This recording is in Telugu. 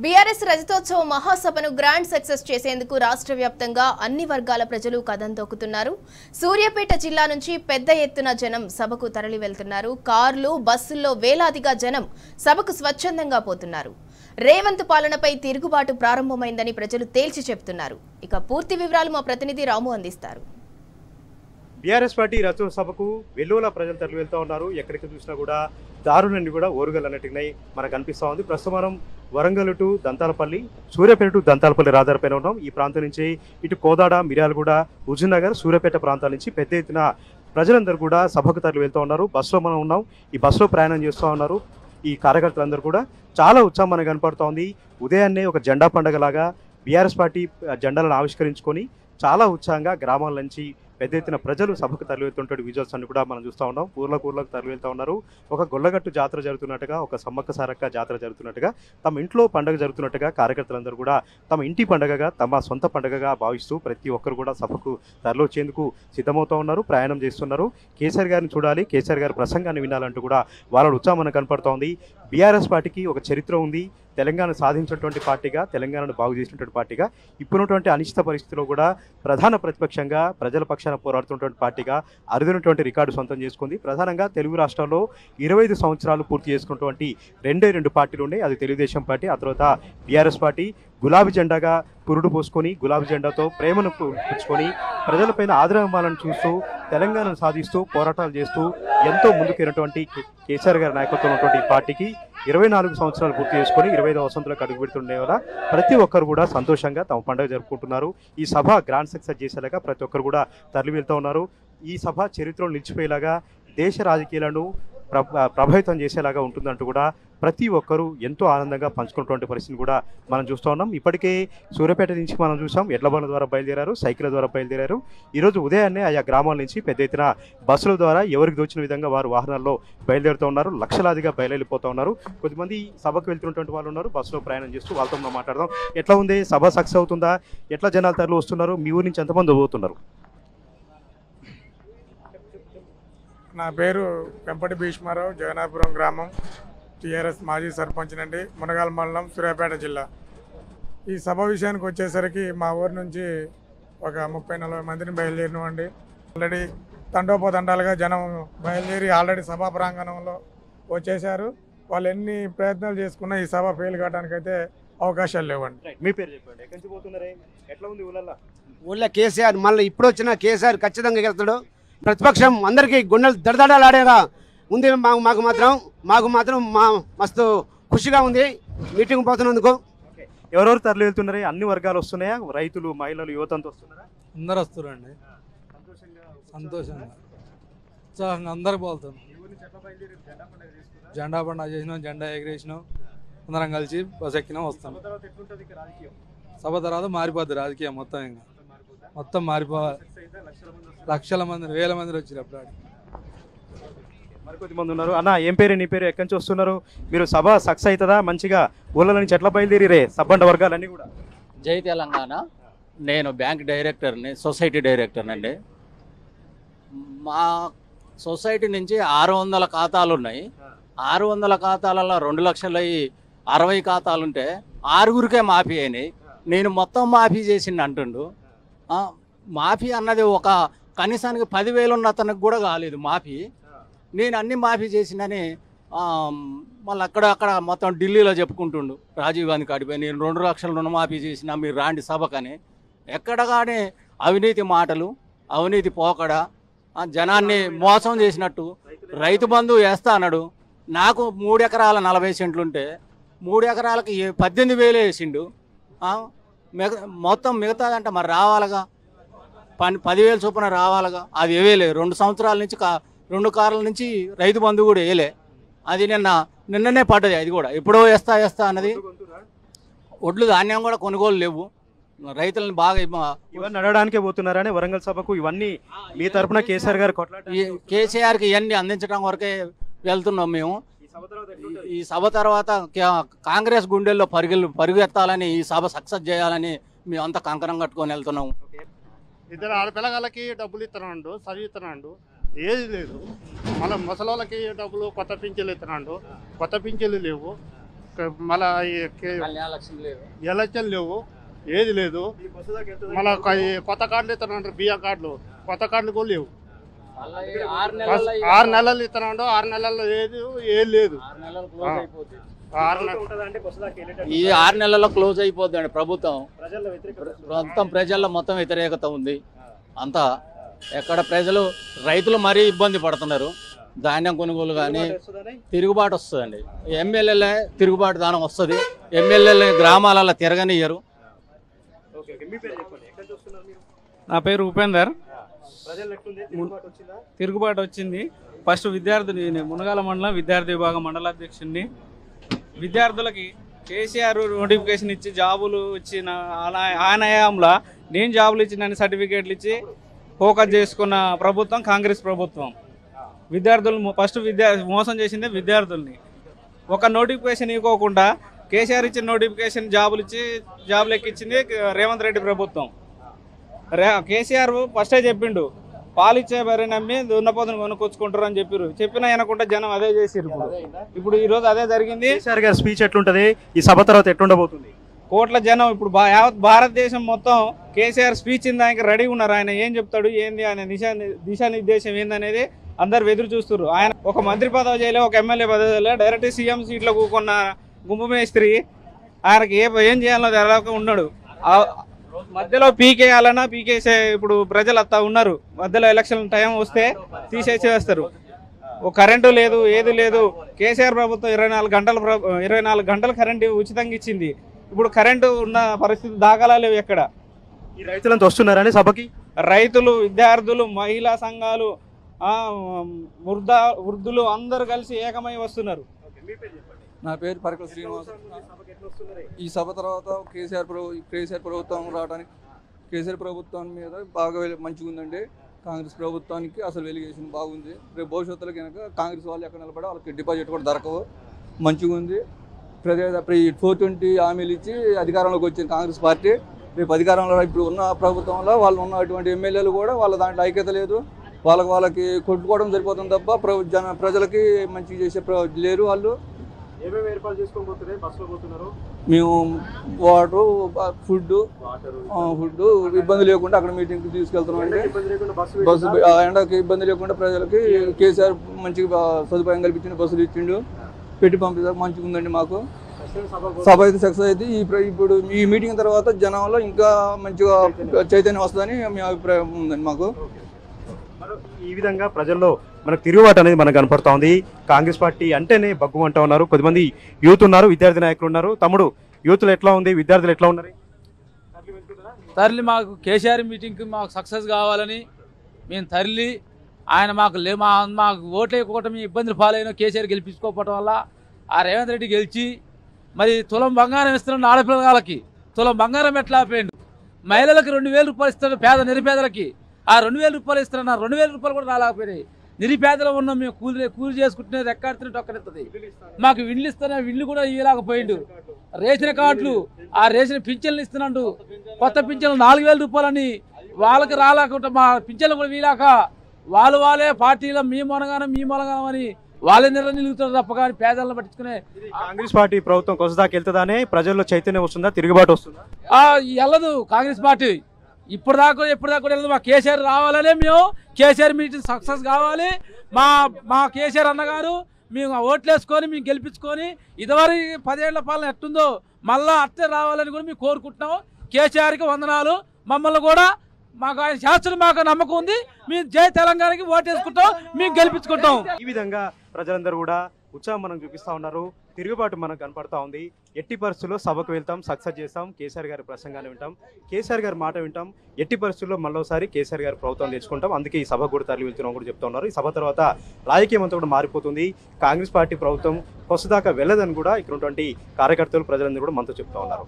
బీఆర్ఎస్ రజతోత్సవ మహాసభను గ్రాండ్ సక్సెస్ చేసేందుకు రాష్ట్ర వ్యాప్తంగా అన్ని వర్గాల ప్రజలు కదం తొక్కుతున్నారు. సూర్యాపేట జిల్లా నుంచి పెద్ద ఎత్తున జనం సభకు తరలి వెళ్తున్నారు. కార్లు, బస్సుల్లో వేలాదిగా జనం సభకు స్వచ్ఛందంగా పోతున్నారు. రేవంత్ పాలనపై తిరుగుబాటు ప్రారంభమైందని ప్రజలు తేల్చి చెబుతున్నారు. ఇక పూర్తి వివరాలు మా ప్రతినిధి రాము అందిస్తారు. బీఆర్ఎస్ పార్టీ రజతోత్సవ సభకు వెల్లువల ప్రజలు తరలి వెళ్తూ ఉన్నారు. ఎక్కడికి చూసినా కూడా దారులన్నీ కూడా ఓరుగలు అన్నట్టున్నాయి మనకు అనిపిస్తూ ఉంది. ప్రస్తుతం మనం వరంగల్ టు దంతాలపల్లి, సూర్యాపేట టు దంతాలపల్లి రహదారిపైన ఉన్నాం. ఈ ప్రాంతం నుంచి ఇటు కోదాడ, మిర్యాలగూడ, హుజూర్నగర్, సూర్యాపేట ప్రాంతాల నుంచి పెద్ద ఎత్తున ప్రజలందరూ కూడా సభకు తరలి వెళ్తూ ఉన్నారు. బస్సులో మనం ఉన్నాం. ఈ బస్సులో ప్రయాణం చేస్తూ ఉన్నారు. ఈ కార్యకర్తలందరూ కూడా చాలా ఉత్సాహం మనకు కనపడుతోంది. ఉదయాన్నే ఒక జెండా పండుగలాగా బీఆర్ఎస్ పార్టీ జెండాలను ఆవిష్కరించుకొని చాలా ఉత్సాహంగా గ్రామాల నుంచి పెద్ద ఎత్తున ప్రజలు సభకు తరలి వెళ్తుంటే విజువల్స్ అన్ని కూడా మనం చూస్తూ ఉన్నాం. ఊర్లకు తరలి వెళ్తూ ఉన్నారు. ఒక గొల్లగట్టు జాతర జరుగుతున్నట్టుగా, ఒక సమ్మక్క సారక్క జాతర జరుగుతున్నట్టుగా, తమ ఇంట్లో పండుగ జరుగుతున్నట్టుగా కార్యకర్తలందరూ కూడా తమ ఇంటి పండుగగా, తమ సొంత పండుగగా భావిస్తూ ప్రతి ఒక్కరు కూడా సభకు తరలి వచ్చేందుకు సిద్ధమవుతూ ఉన్నారు, ప్రయాణం చేస్తున్నారు. కేసీఆర్ గారిని చూడాలి, కేసీఆర్ గారి ప్రసంగాన్ని వినాలంటూ కూడా వాళ్ళ ఉత్సాహం మనకు కనపడుతోంది. బీఆర్ఎస్ పార్టీకి ఒక చరిత్ర ఉంది. తెలంగాణ సాధించినటువంటి పార్టీగా, తెలంగాణను బాగు చేసినటువంటి పార్టీగా, ఇప్పుడున్నటువంటి అనిశ్చిత పరిస్థితిలో కూడా ప్రధాన ప్రతిపక్షంగా ప్రజల పక్షాన పోరాడుతున్నటువంటి పార్టీగా అరుదైనటువంటి రికార్డు సొంతం చేసుకుంది. ప్రధానంగా తెలుగు రాష్ట్రాల్లో 25 సంవత్సరాలు పూర్తి చేసుకున్నటువంటి రెండు పార్టీలు ఉన్నాయి. అది తెలుగుదేశం పార్టీ, ఆ తర్వాత బీఆర్ఎస్ పార్టీ. గులాబీ జెండాగా పురుడు పోసుకొని, గులాబీ జెండాతో ప్రేమను పుచ్చుకొని, ప్రజలపైన ఆదరాభిమానాలను చూస్తూ, తెలంగాణను సాధిస్తూ, పోరాటాలు చేస్తూ ఎంతో ముందుకెళ్ళినటువంటి కేసీఆర్ గారి నాయకత్వం ఉన్నటువంటి పార్టీకి 24 సంవత్సరాలు పూర్తి చేసుకొని 25వ వసంతంలోకి అడుగు పెడుతుండే వల్ల ప్రతి ఒక్కరు కూడా సంతోషంగా తమ పండుగ జరుపుకుంటున్నారు. ఈ సభ గ్రాండ్ సక్సెస్ చేసేలాగా ప్రతి ఒక్కరు కూడా తరలి వెళ్తూ ఉన్నారు. ఈ సభ చరిత్రలో నిలిచిపోయేలాగా, దేశ రాజకీయాలను ప్రభావితం చేసేలాగా ఉంటుందంటూ కూడా ప్రతి ఒక్కరూ ఎంతో ఆనందంగా పంచుకున్నటువంటి పరిస్థితిని కూడా మనం చూస్తూ ఉన్నాం. ఇప్పటికే సూర్యాపేట నుంచి మనం చూసాం, ఎడ్ల బండ్ల ద్వారా బయలుదేరారు, సైకిల్ ద్వారా బయలుదేరారు. ఈరోజు ఉదయాన్నే ఆయా గ్రామాల నుంచి పెద్ద ఎత్తున బస్సుల ద్వారా ఎవరికి దోచిన విధంగా వారు వాహనాల్లో బయలుదేరుతూ ఉన్నారు. లక్షలాదిగా బయలుదేరిపోతూ ఉన్నారు. కొద్దిమంది సభకు వెళ్తున్నటువంటి వాళ్ళు ఉన్నారు, బస్సులో ప్రయాణం చేస్తూ. వాళ్ళతో మనం మాట్లాడదాం. ఎట్లా ఉంది సభ? సక్సెస్ అవుతుందా? ఎట్లా జనాలు తరలి వస్తున్నారు? మీ ఊరి నుంచి ఎంతమంది పోతున్నారు? నా పేరు వెంపటి భీష్మారావు, జగన్నాపురం గ్రామం, టీఆర్ఎస్ మాజీ సర్పంచ్ నండి, మునగాల మండలం, సూర్యాపేట జిల్లా. ఈ సభ విషయానికి వచ్చేసరికి మా ఊరి నుంచి ఒక 30-40 మందిని బయలుదేరినామండి. ఆల్రెడీ తండోపతండాలుగా జనం బయలుదేరి ఆల్రెడీ సభా ప్రాంగణంలో వచ్చేసారు. వాళ్ళు ఎన్ని ప్రయత్నాలు చేసుకున్నా ఈ సభ ఫెయిల్ కావడానికైతే అవకాశాలు లేవండి. మీ పేరు చెప్పండి. ఎక్కడి నుంచి పోతున్నారే? ఎట్లా ఉంది ఊళ్ళో కేసీఆర్ మళ్ళీ ఇప్పుడు వచ్చిన కేసీఆర్ ఖచ్చితంగా గెలుస్తాడు. ప్రతిపక్షం అందరికీ గుండెలు దడదడలాడేగా ఉంది. మాకు మాత్రం మస్తు ఖుషిగా ఉంది మీటింగ్ పోతున్నందుకు. ఎవరెవరు తరలి వెళ్తున్నారా? అన్ని వర్గాలు వస్తున్నాయా? రైతులు, మహిళలు, యువత అంతా వస్తున్నారా? అందరు వస్తున్నారండి. సంతోషంగా ఉత్సాహంగా అందరు పోతున్నాం. జెండా పండుగ చేసినాం, జెండా ఎగిరేసినాం, అందరం కలిసి బస్ ఎక్కినాం, వస్తాం. సభ తర్వాత మారిపోద్ది రాజకీయం మొత్తం. ఇంకా మొత్తం మారిపోవాలి. లక్షల మంది, వేల మంది వచ్చారు. అప్పుడు మరికొద్ది మంది ఉన్నారు. అన్న, ఏం పేరు? నీ పేరు? ఎక్కడి నుంచి వస్తున్నారు మీరు? సభ సక్సెస్ అవుతుందా? మంచిగా ఊళ్ళ నుంచి ఎట్లా బయలుదేరిరే సబ్బండ వర్గాలన్నీ కూడా? జై తెలంగాణ. నేను బ్యాంక్ డైరెక్టర్ని, సొసైటీ డైరెక్టర్ని అండి. మా సొసైటీ నుంచి 600 ఖాతాలు ఉన్నాయి. 600 ఖాతాలలో 2,60,060 ఖాతాలుంటే 6గురికే మాఫీ అయినాయి. నేను మొత్తం మాఫీ చేసింది అంటుండు. మాఫీ అన్నది ఒక కనీసానికి 10,000 ఉన్న అతనికి కూడా కాలేదు మాఫీ. నేను అన్ని మాఫీ చేసినని మళ్ళీ అక్కడ మొత్తం ఢిల్లీలో చెప్పుకుంటుండు. రాజీవ్ గాంధీ కాడిపోయి నేను 2 లక్షల రుణమాఫీ చేసిన, మీరు రాండి సభకని. ఎక్కడ కానీ అవినీతి మాటలు, అవినీతి పోకడ, జనాన్ని మోసం చేసినట్టు. రైతు బంధు వేస్తా అన్నాడు. నాకు 3 ఎకరాల 40 సెంట్లుంటే 3 ఎకరాలకి 18,000 వేసిండు. మొత్తం మిగతాదంటే మరి రావాలిగా, 10,000 చొప్పున రావాలిగా. అది వేయలే. 2 సంవత్సరాల నుంచి 2 కార్ల నుంచి రైతు బంధు కూడా వేయలే. అది నిన్ననే పడ్డది. అది కూడా ఎప్పుడో వేస్తా అన్నది. ఒడ్లు ధాన్యం కూడా కొనుగోలు లేవు. రైతులను బాగా ఇవన్నీ నడవడానికే పోతున్నారని వరంగల్ సభకు. ఇవన్నీ మీ తరఫున కేసీఆర్ గారు కేసీఆర్కి ఇవన్నీ అందించడం వరకే వెళ్తున్నాం మేము. ఈ సభ తర్వాత కాంగ్రెస్ గుండెల్లో పరుగెత్తాలని, ఈ సభ సక్సెస్ చేయాలని మేము అంతా కంకణం కట్టుకొని వెళ్తున్నాం. 2 ఆడపిల్లగాళ్ళకి డబ్బులు ఇస్తున్నాడు, చదివిస్తున్నాడు, ఏది లేదు. మళ్ళీ ముసలోళ్ళకి డబ్బులు, కొత్త పింఛన్లు ఇస్తున్నాడు, కొత్త పింఛన్లు లేవు. మళ్ళా ఎలక్షన్ లేవు, ఏది లేదు. మళ్ళా కొత్త కార్డులు ఇస్తానంటారు, బియ్యం కార్డులు, కొత్త కార్డులు కూడా లేవు. 6 నెలలు ఇస్తున్నాడు, 6 నెలల్లో ఏది లేదు. ఈ 6 నెలల్లో క్లోజ్ అయిపోద్ది అండి ప్రభుత్వం. ప్రజల్లో మొత్తం వ్యతిరేకత ఉంది అంతా. ఎక్కడ రైతులు మరీ ఇబ్బంది పడుతున్నారు. ధాన్యం కొనుగోలు కానీ తిరుగుబాటు వస్తుందండి. ఎమ్మెల్యేలే తిరుగుబాటు దానం వస్తుంది. ఎమ్మెల్యేలు గ్రామాలలో తిరగనియ్యరు. నా పేరు ఉపేందర్. తిరుగుబాటు వచ్చింది. ఫస్ట్ విద్యార్థిని, మునగాల మండలం విద్యార్థి విభాగం మండలాధ్యక్షుడిని. విద్యార్థులకి కేసీఆర్ నోటిఫికేషన్ ఇచ్చి జాబులు ఇచ్చిన ఆనయాంలో నేను జాబులు ఇచ్చిన సర్టిఫికేట్లు ఇచ్చి ఫోకస్ చేసుకున్న ప్రభుత్వం కాంగ్రెస్ ప్రభుత్వం. విద్యార్థులు ఫస్ట్ మోసం చేసిందే విద్యార్థుల్ని. ఒక నోటిఫికేషన్ ఇవ్వకుండా కేసీఆర్ ఇచ్చిన నోటిఫికేషన్ జాబులు ఎక్కించింది రేవంత్ రెడ్డి ప్రభుత్వం. కేసీఆర్ ఫస్టే చెప్పిండు, పాలిచ్చే బరి నమ్మి దున్నపోతుని కొనుక్కొచ్చుకుంటారు అని చెప్పినా వినకుండా జనం అదే చేసిరు. ఇప్పుడు ఈ రోజు అదే జరిగింది. కేసీఆర్ గారి స్పీచ్ ఎట్లుంటది, ఈ సభ తర్వాత ఎట్లుండబోతుంది? కోట్ల జనం ఇప్పుడు యావత్ భారతదేశం మొత్తం కేసీఆర్ స్పీచ్ దానికి రెడీ ఉన్నారు. ఆయన ఏం చెప్తాడు, ఏంది ఆయన దిశానిర్దేశం ఏందనేది అందరు ఎదురు చూస్తున్నారు. ఆయన ఒక మంత్రి పదవి చేయలే, ఒక ఎమ్మెల్యే పదవి చేయలే, డైరెక్ట్ సీఎం సీట్లో కూకున్న గుంపు మేస్త్రి. ఆయనకి ఏం చేయాలో తెలక ఉన్నాడు. మధ్యలో పీకేయాలన్నా పీకేసే ఇప్పుడు ప్రజలు అంతా ఉన్నారు. మధ్యలో ఎలక్షన్ టైం వస్తే తీసేసేస్తారు. ఓ కరెంటు లేదు, ఏది లేదు. కేసీఆర్ ప్రభుత్వం 24 గంటలు కరెంటు ఉచితంగా ఇచ్చింది. ఇప్పుడు కరెంటు ఉన్న పరిస్థితి దాఖలా లేవు ఎక్కడ. ఈ రైతులంతా వస్తున్నారని సభకి రైతులు, విద్యార్థులు, మహిళా సంఘాలు, వృద్ధులు అందరూ కలిసి ఏకమై వస్తున్నారు. నా పేరు పరకల శ్రీనివాస్. ఈ సభ తర్వాత కేసీఆర్ ప్రభుత్వం రావడానికి, కేసీఆర్ ప్రభుత్వం మీద బాగా మంచిగా ఉందండి. కాంగ్రెస్ ప్రభుత్వానికి అసలు వెలిగేషన్ బాగుంది. రేపు భవిష్యత్తులో కనుక కాంగ్రెస్ వాళ్ళు ఎక్కడ నిలబడి వాళ్ళకి డిపాజిట్ కూడా దొరకవు. మంచిగా ఉంది. 420 హామీలు ఇచ్చి అధికారంలోకి వచ్చింది కాంగ్రెస్ పార్టీ. రేపు అధికారంలో ఇప్పుడు ఉన్న ప్రభుత్వంలో వాళ్ళు ఉన్నటువంటి ఎమ్మెల్యేలు కూడా వాళ్ళ దాంట్లో ఐక్యత లేదు. వాళ్ళకి కొట్టుకోవడం సరిపోతుంది తప్ప ప్రజలకి మంచిగా చేసే లేరు. వాళ్ళు ఏమేమి ఏర్పాటు చేసుకోబోతున్నారు? బస్సులో పోతున్నారు. మేము వాటర్, ఫుడ్ ఇబ్బంది లేకుండా అక్కడ మీటింగ్కి తీసుకెళ్తున్నాం అండి. బస్సు ఎండకి ఇబ్బంది లేకుండా ప్రజలకి కేసీఆర్ మంచిగా సదుపాయం కల్పించింది. బస్సులు ఇచ్చిండు, పెట్టి పంపిస్తారు. మంచిగా ఉందండి మాకు. సభ అయితే సక్సెస్ అయితే ఇప్పుడు ఈ మీటింగ్ తర్వాత జనంలో ఇంకా మంచిగా చైతన్యం వస్తుందని మీ అభిప్రాయం ఉందండి మాకు. ఈ విధంగా ప్రజల్లో మనకు తిరుగుబాటు అనేది మనకు కనపడుతూ ఉంది. కాంగ్రెస్ పార్టీ అంటేనే బగ్గుమంటా ఉన్నారు. కొద్దిమంది యూత్ ఉన్నారు, విద్యార్థి నాయకులు ఉన్నారు. తమ్ముడు, యూత్లో ఎట్లా ఉంది, విద్యార్థులు ఎట్లా ఉన్నారు? తరలి మాకు కేసీఆర్ మీటింగ్కి మాకు సక్సెస్ కావాలని మేము తరలి ఆయన మాకు ఓట్లు వేయకపోవటం ఇబ్బందులు పాలైన కేసీఆర్ గెలిపించుకోకపోవటం వల్ల ఆ రేవంత్ రెడ్డి గెలిచి మరి తులం బంగారం ఇస్తున్నాడు ఆడపిల్లలకి. తులం బంగారం ఎట్లా ఆపేయండు. మహిళలకు 2000 రూపాయలు ఇస్తున్నాడు పేద నిరుపేదలకి. ఆ 2000 రూపాయలు ఇస్తున్నా 2000 రూపాయలు కూడా రాలేకపోయినాయి. నిరుపేదలు ఉన్నాం మేము. కూలి చేసుకుంటున్నా రెక్కాడుతున్నట్టు ఒక్కడెత్తది. మాకు విండ్లు ఇస్తున్నా విండ్లు కూడా ఇవ్వలేకపోయిండు. రేషన్ కార్డులు, ఆ రేషన్ పింఛన్లు ఇస్తున్నాడు. కొత్త పింఛన్లు 4000 రూపాయలని వాళ్ళకి రాలేకుండా మా పింఛన్లు కూడా వీలాక వాళ్ళే పార్టీలో మీ మొనగానని వాళ్ళే నిలుగుతారు తప్ప కానీ పేదలను పట్టించుకునే కాంగ్రెస్ పార్టీ ప్రభుత్వం కొసదాకా వెళ్తుందానే ప్రజల్లో చైతన్యం వస్తుందా, తిరుగుబాటు వస్తుందా? వెళ్ళదు కాంగ్రెస్ పార్టీ. ఇప్పుడు దాకా వెళ్ళదు. మా కేసీఆర్ రావాలనే మేము కేసీఆర్ మీటింగ్ సక్సెస్ కావాలి. మా కేసీఆర్ అన్నగారు మేము ఓట్లేసుకొని మేము గెలిపించుకొని ఇదివరకు 10 ఏళ్ల పాలన ఎట్టుందో మళ్ళా అట్టే రావాలని కూడా మేము కోరుకుంటున్నాం. కేసీఆర్కి వందనాలు. మమ్మల్ని కూడా మాకు ఆయన శాస్త్రం మాకు నమ్మకం ఉంది. మేము జై తెలంగాణకి ఓటేసుకుంటాం, మేము గెలిపించుకుంటాం. ఈ విధంగా ప్రజలందరూ కూడా ఉత్సాహం మనం చూపిస్తూ ఉన్నారు. తిరుగుబాటు మనకు కనపడతా ఉంది. ఎట్టి పరిస్థితుల్లో సభకు వెళ్తాం, సక్సెస్ చేస్తాం, కేసీఆర్ గారి ప్రసంగాన్ని వింటాం, కేసీఆర్ గారి మాట వింటాం. ఎట్టి పరిస్థితుల్లో మరోసారి కేసీఆర్ గారి ప్రభుత్వం తెచ్చుకుంటాం. అందుకే ఈ సభ కూడా తరలి వెళ్తున్నాం కూడా చెప్తా ఉన్నారు. ఈ సభ తర్వాత రాజకీయం అంతా కూడా మారిపోతుంది. కాంగ్రెస్ పార్టీ ప్రభుత్వం కొసదాకా వెళ్ళదని కూడా ఇక్కడ ఉన్నటువంటి కార్యకర్తలు, ప్రజలందరూ కూడా మనతో చెప్తా ఉన్నారు.